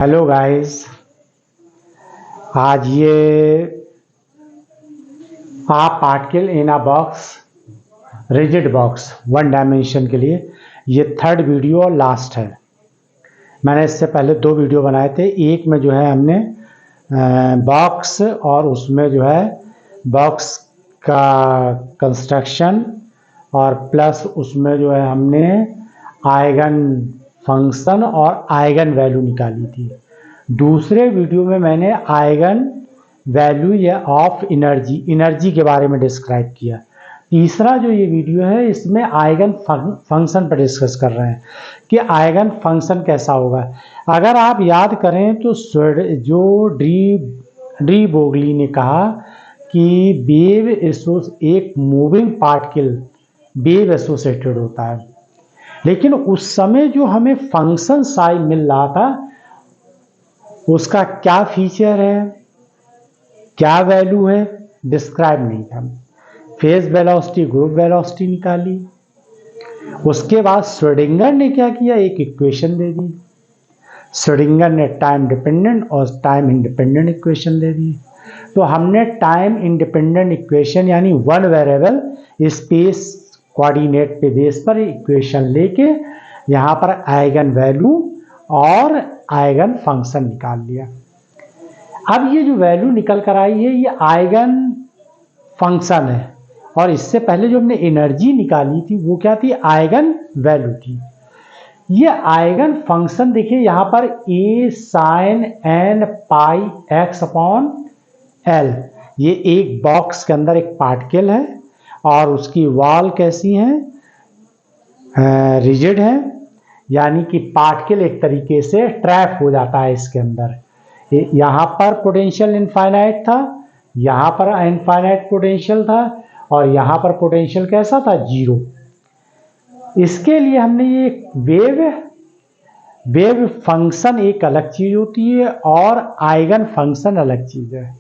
Hello guys. आज ये आप particle in a box rigid box one dimension के लिए ये थर्ड वीडियो और लास्ट है। मैंने इससे पहले दो वीडियो बनाए थे। एक में जो है हमने बॉक्स और उसमें जो है बॉक्स का कंस्ट्रक्शन और प्लस उसमें जो है हमने आइगन फंक्शन और आइगन वैल्यू निकाली थी। दूसरे वीडियो में मैंने आइगन वैल्यू या ऑफ एनर्जी के बारे में डिस्क्राइब किया। तीसरा जो ये वीडियो है इसमें आइगन फंक्शन पर डिस्कस कर रहे हैं कि आइगन फंक्शन कैसा होगा। अगर आप याद करें तो जो डी बोगली ने कहा कि वेव एक मूविंग पार्टिकल वेव एसोसिएटेड होता है, लेकिन उस समय जो हमें फंक्शन साई मिल रहा था उसका क्या फीचर है, क्या वैल्यू है, डिस्क्राइब नहीं था। फेज वेलोसिटी, ग्रुप वेलोसिटी निकाली। उसके बाद श्रोडिंगर ने क्या किया, एक इक्वेशन दे दी। श्रोडिंगर ने टाइम डिपेंडेंट और टाइम इंडिपेंडेंट इक्वेशन दे दी। तो हमने टाइम इंडिपेंडेंट इक्वेशन यानी वन वेरिएबल स्पेस कोऑर्डिनेट पे बेस पर इक्वेशन लेके यहाँ पर आइगन वैल्यू और आइगन फंक्शन निकाल लिया। अब ये जो वैल्यू निकल कर आई है ये आइगन फंक्शन है, और इससे पहले जो हमने एनर्जी निकाली थी वो क्या थी, आइगन वैल्यू थी। ये आइगन फंक्शन देखिए यहाँ पर ए साइन एन पाई एक्स अपॉन एल, ये एक बॉक्स के अंदर एक पार्टिकल है और उसकी वॉल कैसी है, रिजिड है, यानी कि पार्टिकल एक तरीके से ट्रैप हो जाता है इसके अंदर। यहाँ पर पोटेंशियल इनफाइनाइट था, यहाँ पर इनफाइनाइट पोटेंशियल था, और यहाँ पर पोटेंशियल कैसा था, जीरो। इसके लिए हमने ये वेव फंक्शन एक अलग चीज होती है और आइगन फंक्शन अलग चीज है।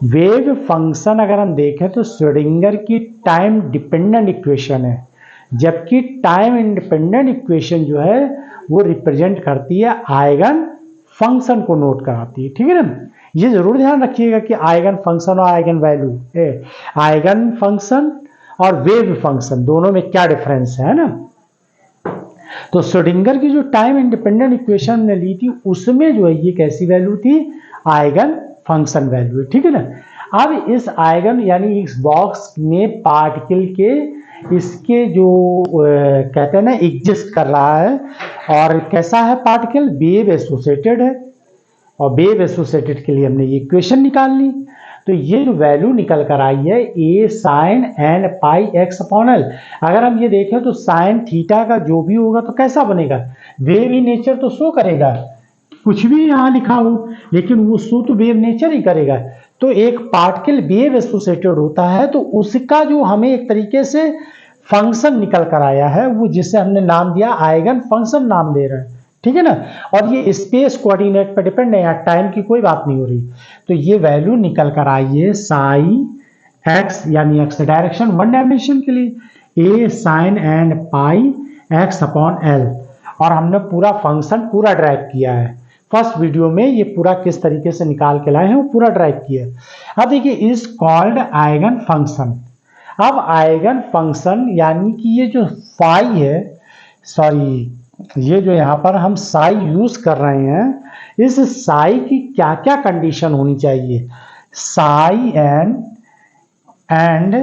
वेव फंक्शन अगर हम देखें तो श्रोडिंगर की टाइम डिपेंडेंट इक्वेशन है, जबकि टाइम इंडिपेंडेंट इक्वेशन जो है वो रिप्रेजेंट करती है आइगन फंक्शन को नोट कराती है। ठीक है ना, ये जरूर ध्यान रखिएगा कि आइगन फंक्शन और आइगन वैल्यू, आइगन फंक्शन और वेव फंक्शन दोनों में क्या डिफरेंस है ना। तो श्रोडिंगर की जो टाइम इंडिपेंडेंट इक्वेशन ने ली थी उसमें जो है ये कैसी वैल्यू थी, आइगन फंक्शन वैल्यू। ठीक है ना। अब इस आइगन यानी इस बॉक्स में पार्टिकल के इसके जो कहते हैं ना एग्जिस्ट कर रहा है, और कैसा है पार्टिकल, वेव एसोसिएटेड है, और वेव एसोसिएटेड के लिए हमने ये इक्वेशन निकाल ली। तो ये जो वैल्यू निकल कर आई है ए साइन एन पाई एक्स अपॉन एल, अगर हम ये देखें तो साइन थीटा का जो भी होगा तो कैसा बनेगा, वेव इन नेचर तो शो करेगा, कुछ भी यहाँ लिखा हो लेकिन वो शो तो वेव नेचर ही करेगा। तो एक पार्टिकल वेव एसोसिएटेड होता है तो उसका जो हमें एक तरीके से फंक्शन निकल कर आया है वो जिसे हमने नाम दिया आइगन फंक्शन नाम दे रहे हैं। ठीक है ना, और ये स्पेस कोऑर्डिनेट पर डिपेंड है, यहाँ टाइम की कोई बात नहीं हो रही। तो ये वैल्यू निकल कर आई है साई एक्स यानी एक्स डायरेक्शन वन डायमेंशन के लिए A sine and pi x upon L, और हमने पूरा फंक्शन पूरा ड्राइव किया है। फर्स्ट वीडियो में ये पूरा किस तरीके से निकाल के लाए हैं वो पूरा ड्राइव किया है। अब देखिए इज कॉल्ड आइगन फंक्शन। अब आइगन फंक्शन यानी कि ये जो फाई है, सॉरी ये जो यहाँ पर हम साई यूज कर रहे हैं, इस साई की क्या क्या कंडीशन होनी चाहिए, Sai n and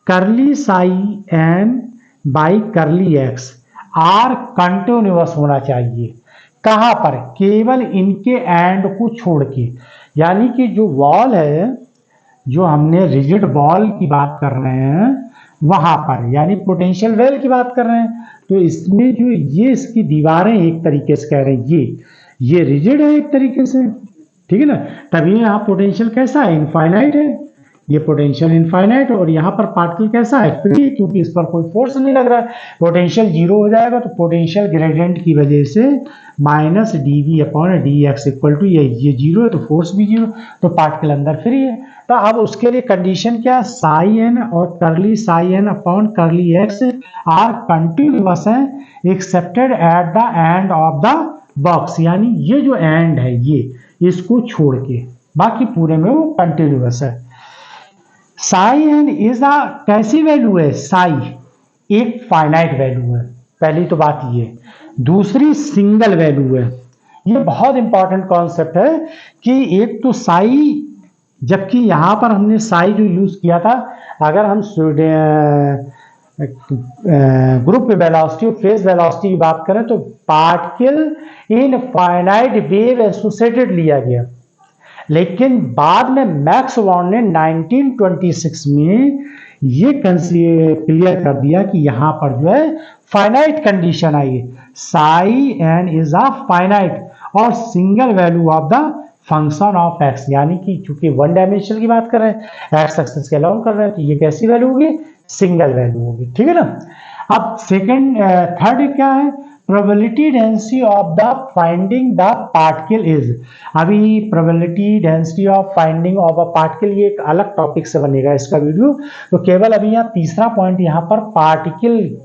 curly psi n by curly x are continuous होना चाहिए। कहाँ पर, केवल इनके एंड को छोड़ के, यानी कि जो वॉल है, जो हमने रिजिड वॉल की बात कर रहे हैं वहां पर, यानी पोटेंशियल वेल की बात कर रहे हैं, तो इसमें जो ये इसकी दीवारें एक तरीके से कह रहे हैं ये रिजिड है एक तरीके से। ठीक है ना, तभी यहाँ पोटेंशियल कैसा है, इनफाइनाइट है, ये पोटेंशियल इनफाइनाइट, और यहाँ पर पार्टिकल कैसा है, फ्री, क्योंकि इस पर कोई फोर्स नहीं लग रहा है। पोटेंशियल जीरो हो जाएगा तो पोटेंशियल ग्रेडियंट की वजह से minus d v upon d x equal to ये जीरो है तो फोर्स भी जीरो, तो पार्टिकल अंदर फ्री है। तो अब उसके लिए कंडीशन क्या, साई एन और करली साई एन अपॉन करली एक्स आर कंटिन्यूअस है accepted at the end of the box, यानी ये जो एंड है ये इसको छोड़ के बाकी पूरे में वो कंटिन्यूअस है। साई एन इज अ कैसी वैल्यू है? साई एक फाइनाइट वैल्यू है, पहली तो बात ये। दूसरी सिंगल वैल्यू है। ये बहुत इंपॉर्टेंट कॉन्सेप्ट है कि एक तो साई, जबकि यहां पर हमने साई जो यूज किया था, अगर हम ग्रुप वेलोसिटी और फेज वेलोसिटी की बात करें तो particle in finite wave associated लिया गया। लेकिन बाद में मैक्स बॉर्न ने 1926 में ये क्लियर कर दिया कि यहां पर जो है फाइनाइट कंडीशन आई है, psi n is a finite और single value of the function of x, यानी कि चूंकि वन डायमेंशन की बात कर रहे हैं, एक्स एक्सिस के अलाउन कर रहे हैं, तो ये कैसी वैल्यू होगी? सिंगल वैल्यू होगी। ठीक है ना। अब थर्ड क्या है? Probability density of the finding the particle is. अभी probability density of finding of a particle ये एक अलग टॉपिक से बनेगा इसका वीडियो, तो केवल अभी यहाँ तीसरा पॉइंट, यहाँ पर पार्टिकल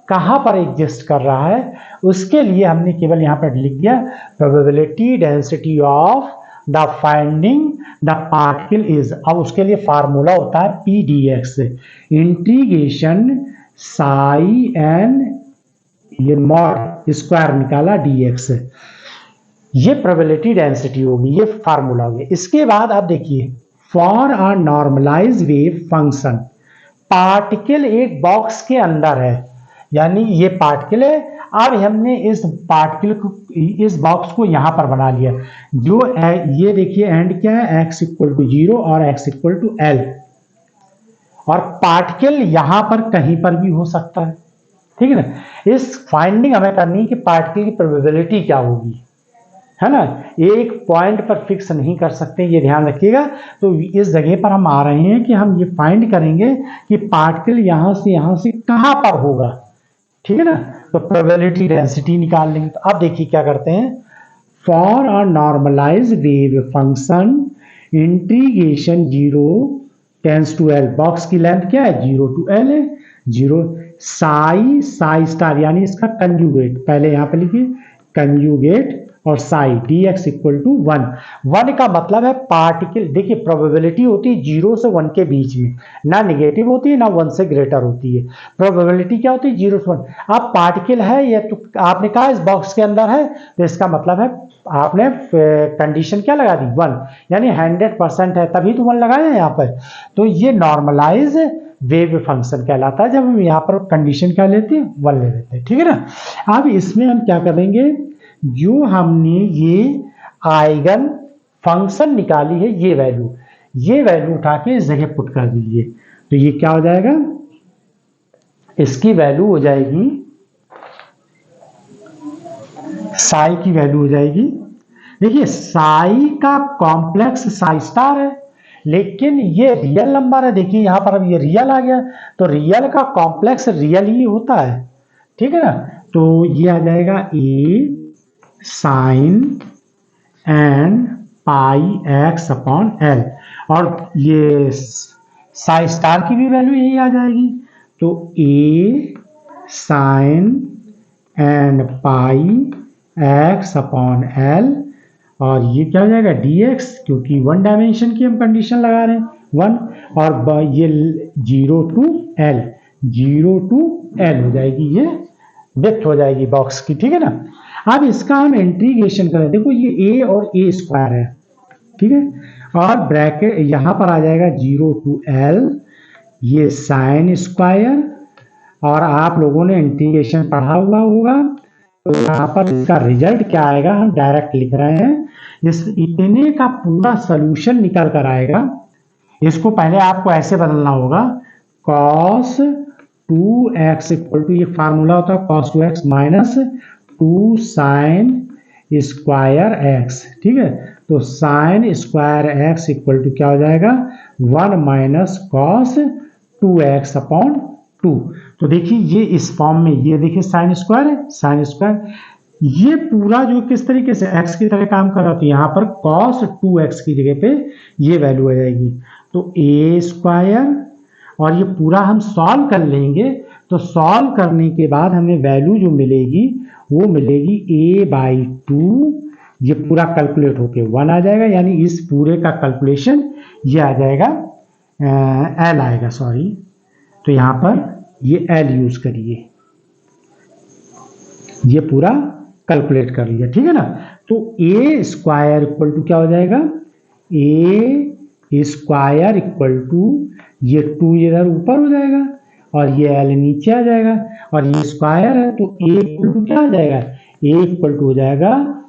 कहां पर एग्जिस्ट कर रहा है उसके लिए हमने केवल यहां पर लिख दिया probability density of the finding the particle is. अब उसके लिए फार्मूला होता है p d x, integration psi n ये मॉड स्क्वायर निकाला डी एक्स, ये प्रोबेबिलिटी डेंसिटी होगी, ये फार्मूला होगी। इसके बाद आप देखिए, for a normalise wave function, particle एक बॉक्स के अंदर है, यानी ये पार्टिकल है। अब हमने इस पार्टिकल को, इस बॉक्स को यहां पर बना लिया, जो ये देखिए एंड क्या है, एक्स इक्वल टू 0 और एक्स इक्वल टू एल, और पार्टिकल यहां पर कहीं पर भी हो सकता है। ठीक है ना। इस फाइंडिंग हमें करनी है कि पार्टिकल की प्रोबेबिलिटी क्या होगी, है ना। एक पॉइंट पर फिक्स नहीं कर सकते, ये ध्यान रखिएगा। तो इस जगह पर हम आ रहे हैं कि हम ये फाइंड करेंगे कि पार्टिकल यहां से कहां पर होगा। ठीक है ना। तो प्रोबेबिलिटी डेंसिटी निकाल लेंगे। तो अब देखिए क्या करते हैं, for a normalise wave function integration 0 tends to l, box की लेंथ क्या है 0 टू एल है, 0 साई स्टार, यानी इसका कंजुगेट, पहले यहां पे लिखिए कंजुगेट और psi d x equal to 1। 1 का मतलब है पार्टिकल, देखिए प्रोबेबिलिटी होती है 0 से 1 के बीच में, ना नेगेटिव होती है ना 1 से ग्रेटर होती है। प्रोबेबिलिटी क्या होती है 0 से 1। अब पार्टिकल है ये, तो आपने कहा इस बॉक्स के अंदर है, तो इसका मतलब है आपने कंडीशन क्या लगा दी 1, यानी 100% है, तभी तो 1 लगाया है यहाँ पर। तो ये नॉर्मलाइज वेव फंक्शन कहलाता है जब हम यहाँ पर कंडीशन क्या लेते हैं 1 ले लेते हैं। ठीक है ना। अब इसमें हम क्या करेंगे, जो हमने ये आइगन फंक्शन निकाली है ये वैल्यू उठा के इस जगह पुट कर दीजिए। तो ये क्या हो जाएगा, इसकी वैल्यू हो जाएगी, साई की वैल्यू हो जाएगी, देखिए साई का कॉम्प्लेक्स साई स्टार है, लेकिन ये रियल नंबर है। देखिए यहां पर अब ये रियल आ गया, तो रियल का कॉम्प्लेक्स रियल ही होता है। ठीक है ना। तो ये आ जाएगा ए साइन एन पाई एक्स अपॉन एल, और ये साई स्टार की भी वैल्यू यही आ जाएगी। तो ए साइन एन पाई एक्स अपॉन एल, और ये क्या हो जाएगा डी एक्स, क्योंकि 1 डायमेंशन की हम कंडीशन लगा रहे हैं 1, और ये 0 टू एल हो जाएगी, ये डेप्थ हो जाएगी बॉक्स की। ठीक है ना। अब इसका हम इंटीग्रेशन करें, देखो ये ए और ए स्क्वायर है, ठीक है, और ब्रैकेट यहां पर आ जाएगा 0 टू एल, ये साइन स्क्वायर, और आप लोगों ने इंटीग्रेशन पढ़ा हुआ होगा, तो यहाँ पर इसका रिजल्ट क्या आएगा हम डायरेक्ट लिख रहे हैं, इस इतने का पूरा सोल्यूशन निकल कर आएगा। इसको पहले आपको ऐसे बदलना होगा, cos 2x इक्वल टू, ये फार्मूला होता है cos 2x minus 2 sine square x। ठीक है। तो sine square x equal to क्या हो जाएगा 1 माइनस कॉस 2x अपॉन 2। तो देखिए ये इस फॉर्म में, ये देखिए साइन स्क्वायर है, साइन स्क्वायर, ये पूरा जो किस तरीके से x की तरह काम कर रहा है, तो यहाँ पर cos 2x की जगह पे ये वैल्यू आ जाएगी। तो a स्क्वायर, और ये पूरा हम सॉल्व कर लेंगे तो सॉल्व करने के बाद हमें वैल्यू जो मिलेगी वो मिलेगी a/2, ये पूरा कैलकुलेट होके 1 आ जाएगा, यानी इस पूरे का कैलकुलेशन ये आ जाएगा l आएगा, सॉरी। तो यहाँ पर ये l यूज करिए, ये पूरा कैलकुलेट कर लिया, ठीक है ना। तो a स्क्वायर इक्वल टू क्या हो जाएगा, a स्क्वायर इक्वल टू ये 2 इधर ऊपर हो जाएगा और ये l नीचे आ जाएगा, और ये स्क्वायर है तो a इक्वल टू क्या आ जाएगा, a इक्वल टू हो जाएगा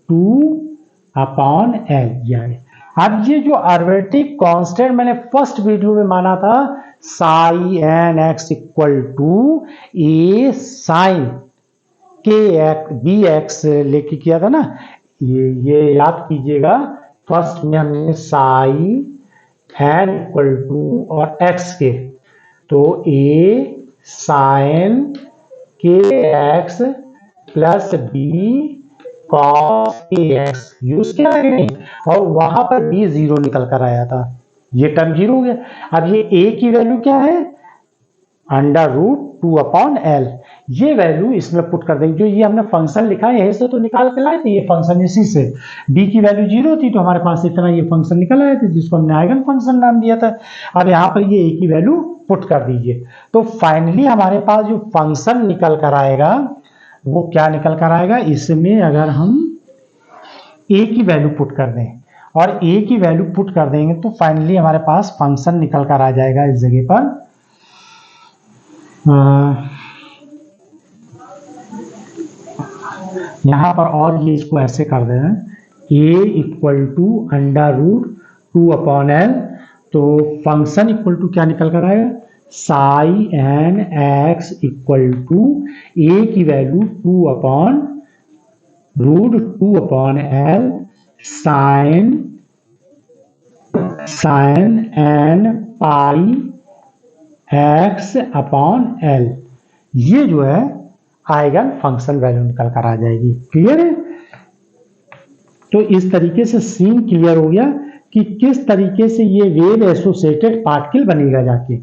2/l। अब ये जो आर्बिट्रेरी कांस्टेंट मैंने फर्स्ट वीडियो में माना था psi n x equal to a sine b x लेके किया था ना, ये याद कीजिएगा। फर्स्ट में हमने साई एन इक्वल टू और एक्स के, तो ए साइन के एक्स प्लस बी कॉस के एक्स यूज किया है नहीं, और वहां पर बी 0 निकल कर आया था, ये टर्म 0 हो गया। अब ये a की वैल्यू क्या है, √2/l, ये वैल्यू इसमें पुट कर देंगे। जो ये हमने फंक्शन लिखा है यहीं से तो निकाल के लाए थे, ये फंक्शन इसी से। b की वैल्यू 0 थी तो हमारे पास इतना ये फंक्शन निकल आया था जिसको हमने आइगन फंक्शन नाम दिया था। अब यहाँ पर ये a की वैल्यू पुट कर दीजिए, तो फाइनली हमारे पास जो फंक्शन निकल कर आएगा वो क्या निकल कर आएगा, इसमें अगर हम a की वैल्यू पुट कर दें और a की वैल्यू पुट कर देंगे तो फाइनली हमारे पास फंक्शन निकल कर आ जाएगा इस जगह पर। यहाँ पर और ये इसको ऐसे कर दे रहे हैं a इक्वल टू √2/l, तो फंक्शन इक्वल टू क्या निकल कर आएगा, psi n x equal to a की value 2/√2/l sine n pi x/l, ये जो है आइगन फंक्शन वैल्यू निकल कर आ जाएगी। क्लियर है। तो इस तरीके से सीन क्लियर हो गया कि किस तरीके से ये वेव एसोसिएटेड पार्टिकल बनेगा जाके।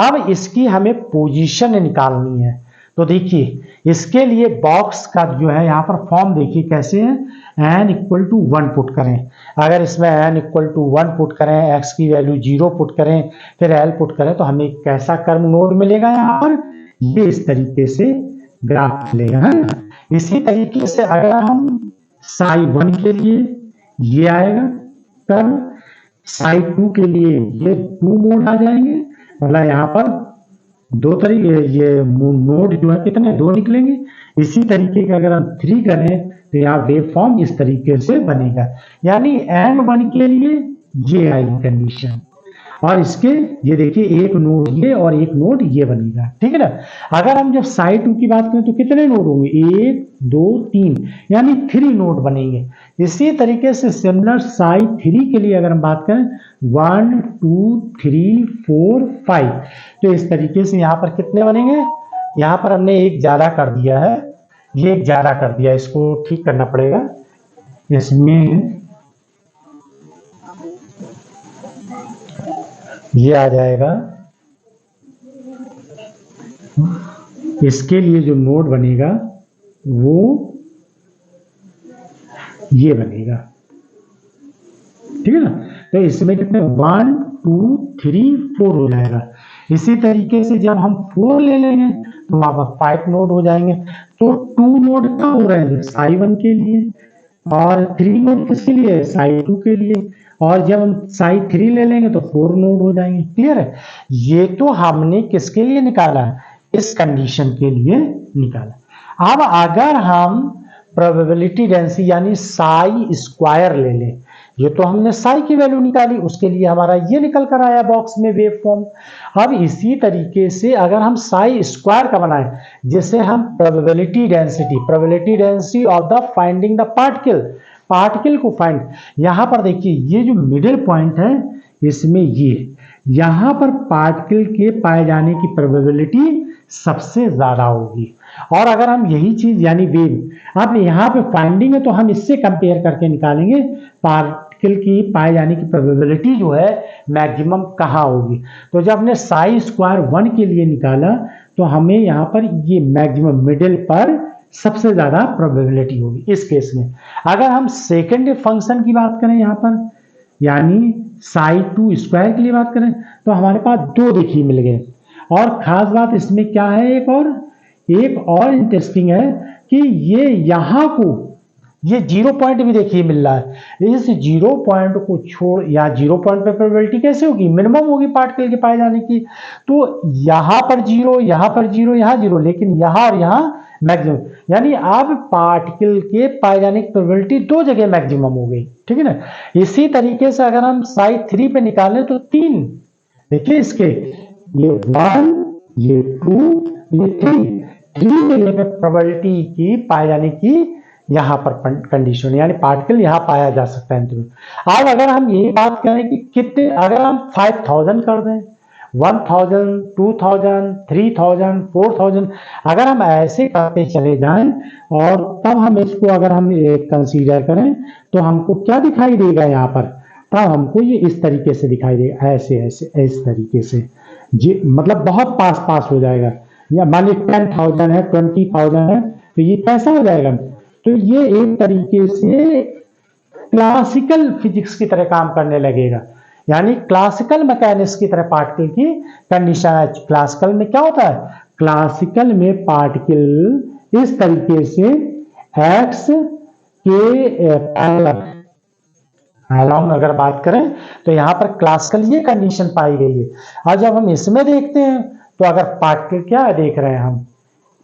अब इसकी हमें पोजीशन निकालनी है, तो देखिए इसके लिए बॉक्स का जो है यहाँ पर फॉर्म देखिए कैसे है, n इक्वल टू 1 पुट करें, अगर इसमें n इक्वल टू 1 पुट करें, x की वैल्यू 0 पुट करें, फिर l पुट करें, तो हमें कैसा कर्व नोड मिलेगा, यहाँ पर ये इस तरीके से ग्राफ मिलेगा है। इसी तरीके से अगर हम साई 1 के लिए ये आएगा कर्व, साई 2 के लिए ये 2 मोड आ जाएंगे, मतलब यहाँ पर 2 तरीके ये नोड जो है कितने 2 निकलेंगे। इसी तरीके के अगर हम 3 करें तो यहाँ वेव फॉर्म इस तरीके से बनेगा, यानी n1 के लिए ये आएगी कंडीशन, और इसके ये देखिए एक नोड ये और एक नोड ये बनेगा, ठीक है ना। अगर हम जब साई 2 की बात करें तो कितने नोड होंगे, 1 2 3, यानी 3 नोड बनेंगे। इसी तरीके से सिमिलर साई 3 के लिए अगर हम बात करें 1 2 3 4 5, तो इस तरीके से यहाँ पर कितने बनेंगे, यहाँ पर हमने एक ज्यादा कर दिया है, ये एक ज्यादा कर दिया, इसको ठीक करना पड़ेगा। इसमें ये आ जाएगा, इसके लिए जो नोड बनेगा वो ये बनेगा, ठीक है ना। तो इसमें कितने 1 2 3 4 हो जाएगा। इसी तरीके से जब हम 4 ले लेंगे तो वहां पर 5 नोड हो जाएंगे। तो 2 नोड क्या हो रहे हैं, साई 1 के लिए, और 3 नोड किसके लिए, साई 2 के लिए, और जब हम साई 3 ले लेंगे तो 4 नोड हो जाएंगे। क्लियर है। ये तो हमने किसके लिए निकाला है, इस कंडीशन के लिए निकाला। अब अगर हम प्रोबेबिलिटी डेंसिटी यानी साई स्क्वायर ले लें, ये तो हमने साई की वैल्यू निकाली, उसके लिए हमारा ये निकल कर आया बॉक्स में वेव फॉर्म। अब इसी तरीके से अगर हम साई स्क्वायर का बनाएं, जिसे हम probability density of the finding the particle को फाइंड, यहां पर देखिए ये जो मिडिल पॉइंट है इसमें ये यहां पर पार्टिकल के पाए जाने की प्रोबेबिलिटी सबसे ज्यादा होगी। और अगर हम यही चीज यानी वेव अब यहाँ पे फाइंडिंग है तो हम इससे कंपेयर करके निकालेंगे पार्टिकल की पाए जाने की प्रोबेबिलिटी जो है मैक्सिमम कहाँ होगी। तो जब हमने साई स्क्वायर 1 के लिए निकाला तो तो हमें यहाँ पर ये मैक्सिमम मिडिल पर सबसे ज्यादा प्रोबेबिलिटी होगी इस केस में। अगर हम सेकेंड फंक्शन की बात करें यहाँ पर, यानी psi2 स्क्वायर के लिए बात करें, तो हमारे पास 2 देखिए मिल गए। और खास बात इसमें क्या है, एक और इंटरेस्टिंग है कि ये यहाँ को ये 0 पॉइंट भी देखिए मिल रहा है। इस 0 पॉइंट को छोड़, या 0 पॉइंट पे प्रोबेबिलिटी कैसे होगी, मिनिमम होगी पार्टिकल के पाए जाने की। तो यहाँ पर 0, यहाँ पर 0, यहाँ 0, लेकिन यहाँ और यहाँ मैक्सिमम, यानी अब पार्टिकल के पाए जाने की प्रोबेबिलिटी 2 जगह मैक्सिमम हो गई, ठीक है ना। इसी तरीके से अगर हम psi3 पे निकालें तो 3, देखिए इसके, ये 1, ये 2, ये 3 जगह पे प्रोबेबिलिटी की पाए जाने की यहाँ पर कंडीशन, यानी पार्टिकल यहाँ पाया जा सकता है। अब अगर हम ये बात करें कि कितने, अगर हम 5000 कर दें, 1000, 2000, 3000, 4000, अगर हम ऐसे करते चले जाएं और तब हम इसको अगर हम कंसीडर करें तो हमको क्या दिखाई देगा यहाँ पर, तब हमको ये इस तरीके से दिखाई देगा, ऐसे ऐसे इस तरीके से, जी मतलब बहुत पास पास हो जाएगा। या मान ली 10,000 है, 20,000 है, तो ये कैसा हो जाएगा, तो ये एक तरीके से क्लासिकल फिजिक्स की तरह काम करने लगेगा, यानी क्लासिकल मैकेनिक्स की तरह पार्टिकल की कंडीशन है। क्लासिकल में क्या होता है, क्लासिकल में पार्टिकल इस तरीके से एक्स के अलोंग अगर बात करें तो यहाँ पर क्लासिकल ये कंडीशन पाई गई है। और जब हम इसमें देखते हैं तो अगर पार्टिकल क्या देख रहे हैं हम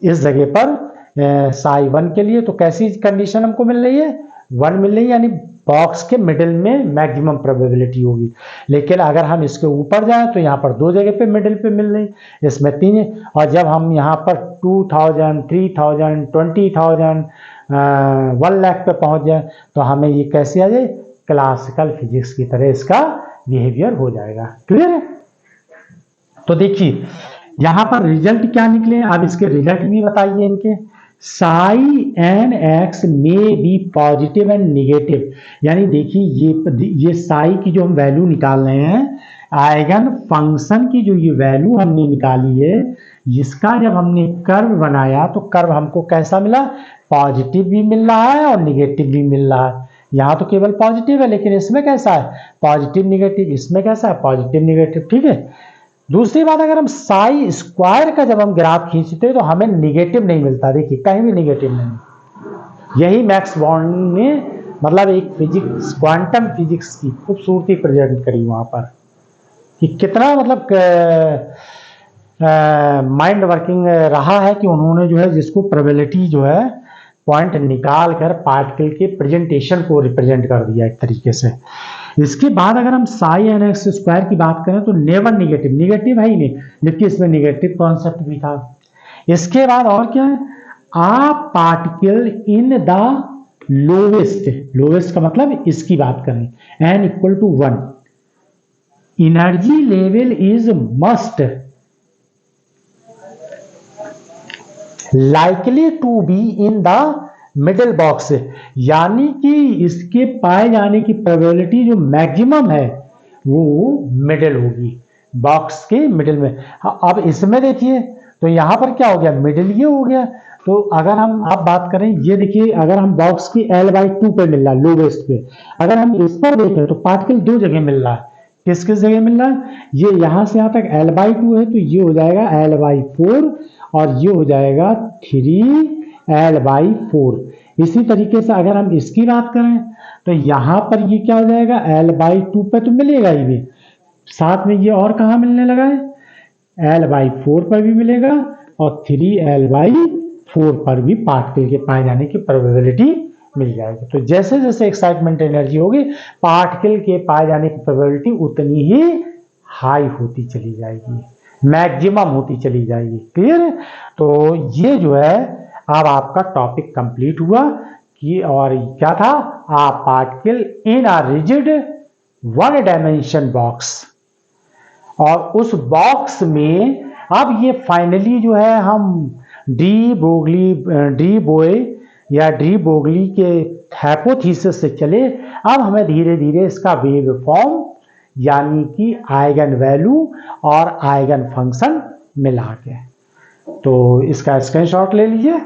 इस जगह पर psi1 के लिए, तो कैसी कंडीशन हमको मिल रही है, 1 मिल रही है, यानी बॉक्स के मिडिल में मैक्सिमम प्रोबेबिलिटी होगी। लेकिन अगर हम इसके ऊपर जाएं तो यहाँ पर 2 जगह पे मिडिल पे मिल रही, इसमें 3 है। और जब हम यहाँ पर 2000, 3000, 20,000, 1 लाख पे पहुंच जाए तो हमें ये कैसे आ जाए, क्लासिकल फिजिक्स की तरह इसका बिहेवियर हो जाएगा। क्लियर है। तो देखिए यहां पर रिजल्ट क्या निकले, अब इसके रिजल्ट भी बताइए इनके। psi n x में बी पॉजिटिव एंड निगेटिव, यानी देखिए ये psi की जो हम वैल्यू निकाल रहे हैं, आइगन फंक्शन की जो ये वैल्यू हमने निकाली है, इसका जब हमने कर्व बनाया तो कर्व हमको कैसा मिला, पॉजिटिव भी मिल रहा है और निगेटिव भी मिल रहा है। यहाँ तो केवल पॉजिटिव है, लेकिन इसमें कैसा है, पॉजिटिव निगेटिव, इसमें कैसा है, पॉजिटिव निगेटिव, ठीक है। दूसरी बात, अगर हम साई स्क्वायर का जब हम ग्राफ खींचते हैं तो हमें निगेटिव नहीं मिलता, देखिए कहीं भी निगेटिव नहीं। यही मैक्स बॉर्न ने मतलब एक फिजिक्स, क्वांटम फिजिक्स की खूबसूरती प्रेजेंट करी वहां पर, कि कितना मतलब माइंड वर्किंग रहा है कि उन्होंने जो है जिसको प्रोबेबिलिटी जो है पॉइंट निकाल कर पार्टिकल के प्रेजेंटेशन को रिप्रेजेंट कर दिया एक तरीके से। इसके बाद अगर हम साई एन एक्स स्क्वायर की बात करें तो नेवर निगेटिव, निगेटिव है ही नहीं, जबकि इसमें निगेटिव कॉन्सेप्ट भी था। इसके बाद और क्या है, a particle in the lowest, lowest का मतलब इसकी बात करें, n equal to 1, energy level is must likely to be in the middle box, यानी कि इसके पाए जाने की प्रोबेबिलिटी जो मैक्सिमम है वो मिडिल होगी, बॉक्स के मिडिल में। अब इसमें देखिए तो यहां पर क्या हो गया, मिडिल ये हो गया। तो अगर हम आप बात करें, ये देखिए अगर हम बॉक्स की L/2 पे मिल रहा है लोवेस्ट पे, अगर हम इस पर देखें तो पार्टिकल 2 जगह मिल रहा है। किस किस जगह मिल रहा है, ये यहां से यहां तक L/2 है तो ये हो जाएगा L/4 और ये हो जाएगा 3L/4। इसी तरीके से अगर हम इसकी बात करें तो यहां पर ये क्या हो जाएगा, L/2 पे तो मिलेगा ही भी, साथ में ये और कहां मिलने लगा है, L/4 पर भी मिलेगा और 3L/4 पर भी पार्टिकल के पाए जाने की प्रोबेबिलिटी मिल जाएगी। तो जैसे जैसे एक्साइटमेंट एनर्जी होगी पार्टिकल के पाए जाने की प्रोबेबिलिटी उतनी ही हाई होती चली जाएगी, मैक्सिमम होती चली जाएगी। क्लियर है। तो ये जो है अब आपका टॉपिक कंप्लीट हुआ कि, और क्या था, a particle in a rigid 1 dimension box, और उस बॉक्स में अब ये फाइनली जो है हम डी बोए या डी ब्रोगली के हाइपोथेसिस से चले। अब हमें धीरे धीरे इसका वेव फॉर्म यानी कि आइगन वैल्यू और आइगन फंक्शन मिला के तो इसका स्क्रीनशॉट ले लीजिए